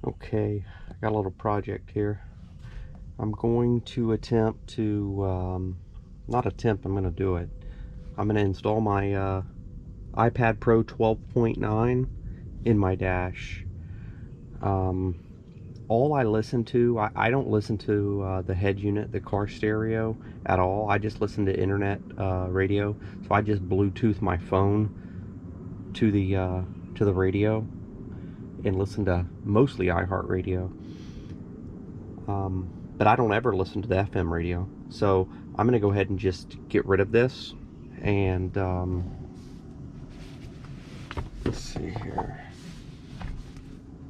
Okay, I got a little project here. I'm going to attempt to, not attempt, I'm going to do it. I'm going to install my iPad Pro 12.9 in my dash. Um, all I listen to, I don't listen to the head unit, the car stereo at all. I just listen to internet radio. So I just Bluetooth my phone to the radio and listen to mostly iHeartRadio. But I don't ever listen to the FM radio. So I'm going to go ahead and just get rid of this. And let's see here.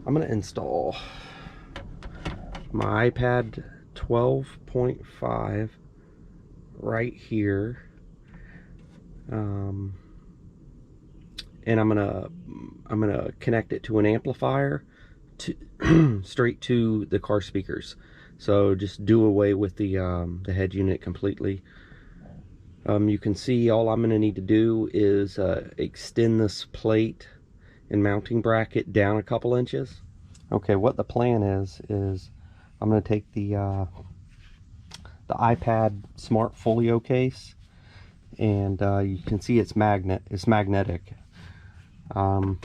I'm going to install my iPad 12.5 right here. And I'm gonna connect it to an amplifier to straight to the car speakers. So just do away with the head unit completely. You can see all I'm gonna need to do is extend this plate and mounting bracket down a couple inches. Okay, what the plan is I'm gonna take the iPad Smart Folio case, and you can see it's magnetic. I'm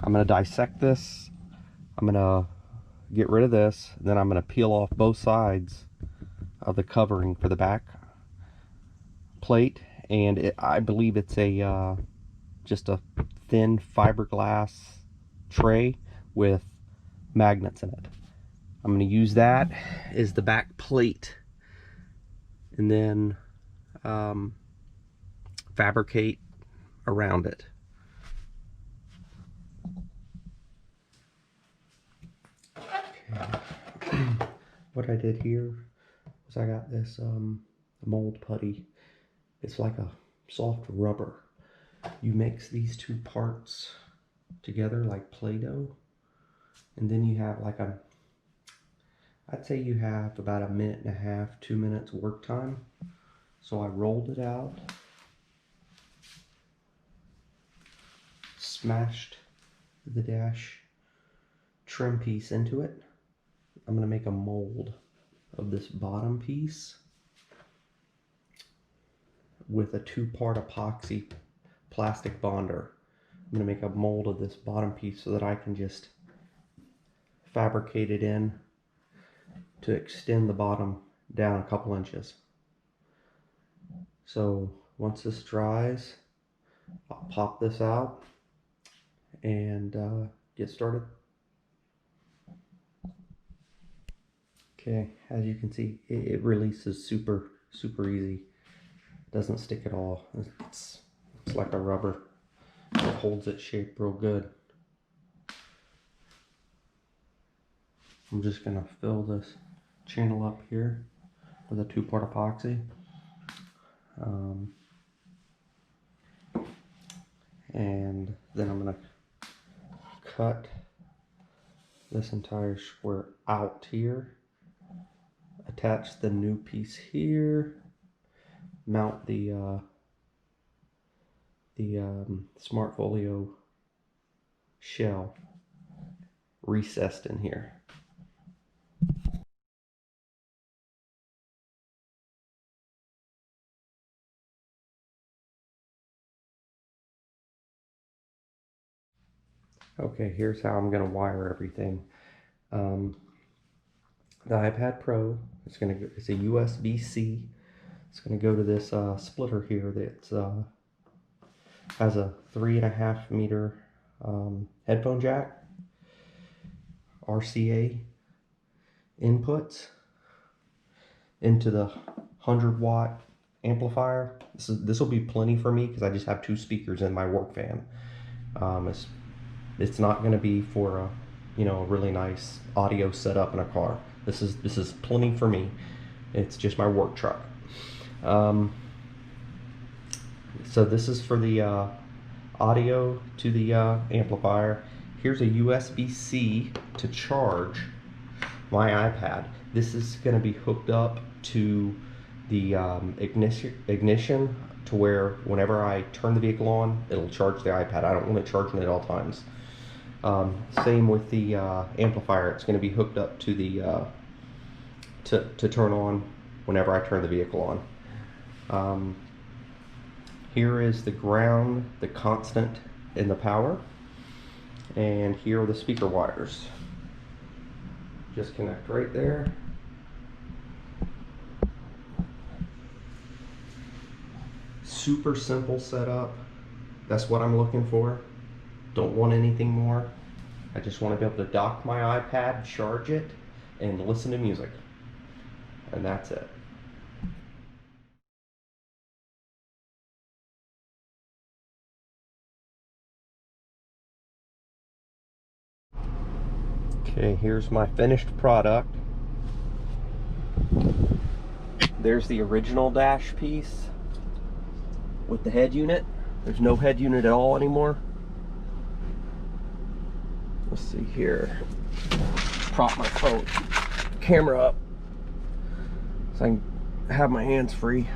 going to dissect this. I'm going to get rid of this. Then I'm going to peel off both sides of the covering for the back plate. And I believe it's a just a thin fiberglass tray with magnets in it. I'm going to use that as the back plate, and then fabricate around it. What I did here was I got this mold putty. It's like a soft rubber. You mix these two parts together like Play-Doh, and then you have like I'd say you have about 1.5 minutes, 2 minutes work time. So I rolled it out, smashed the dash trim piece into it. I'm going to make a mold of this bottom piece with a 2-part epoxy plastic bonder. I'm going to make a mold of this bottom piece so that I can just fabricate it in to extend the bottom down a couple inches. So once this dries, I'll pop this out and get started. Okay, as you can see, it releases super easy. Doesn't stick at all. It's like a rubber. It holds its shape real good. I'm just gonna fill this channel up here with a 2-part epoxy. And then I'm gonna cut this entire square out here, attach the new piece here, mount the Smart Folio shell recessed in here. Okay, here's how I'm going to wire everything. The iPad Pro it's a USB-C. It's going to go to this splitter here that has a 3.5 meter headphone jack, RCA inputs into the 100-watt amplifier. This will be plenty for me because I just have 2 speakers in my work van. It's not going to be for a a really nice audio setup in a car. This is plenty for me. It's just my work truck. So this is for the audio to the amplifier. Here's a USB-C to charge my iPad. This is going to be hooked up to the ignition to where whenever I turn the vehicle on, it'll charge the iPad. I don't want it charging at all times. Same with the amplifier. It's going to be hooked up to the to turn on whenever I turn the vehicle on. Here is the ground, the constant, and the power. And here are the speaker wires. Just connect right there. Super simple setup. That's what I'm looking for. Don't want anything more. I just want to be able to dock my iPad, charge it, and listen to music. And that's it. Okay, here's my finished product. There's the original dash piece with the head unit. There's no head unit at all anymore. Let's see here. Prop my phone camera up so I can have my hands free.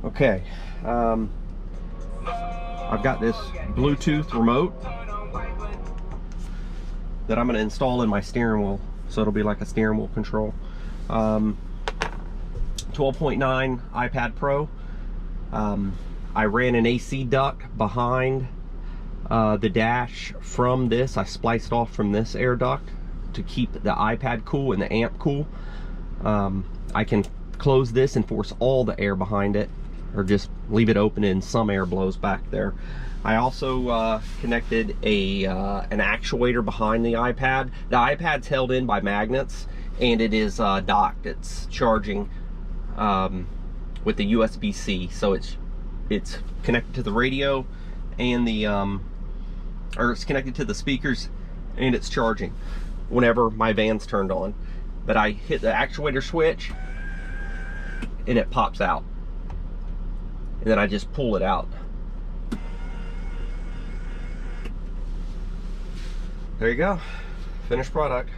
Okay, I've got this Bluetooth remote that I'm going to install in my steering wheel, so it'll be like a steering wheel control. 12.9 iPad Pro. I ran an AC duct behind the dash from this. I spliced off from this air duct to keep the iPad cool and the amp cool. I can close this and force all the air behind it, or just leave it open and some air blows back there. I also connected an actuator behind the iPad. The iPad's held in by magnets, and it is docked. It's charging with the USB-C, so it's connected to the radio and the or it's connected to the speakers, and it's charging whenever my van's turned on. But I hit the actuator switch and it pops out, and then I just pull it out. There you go, finished product.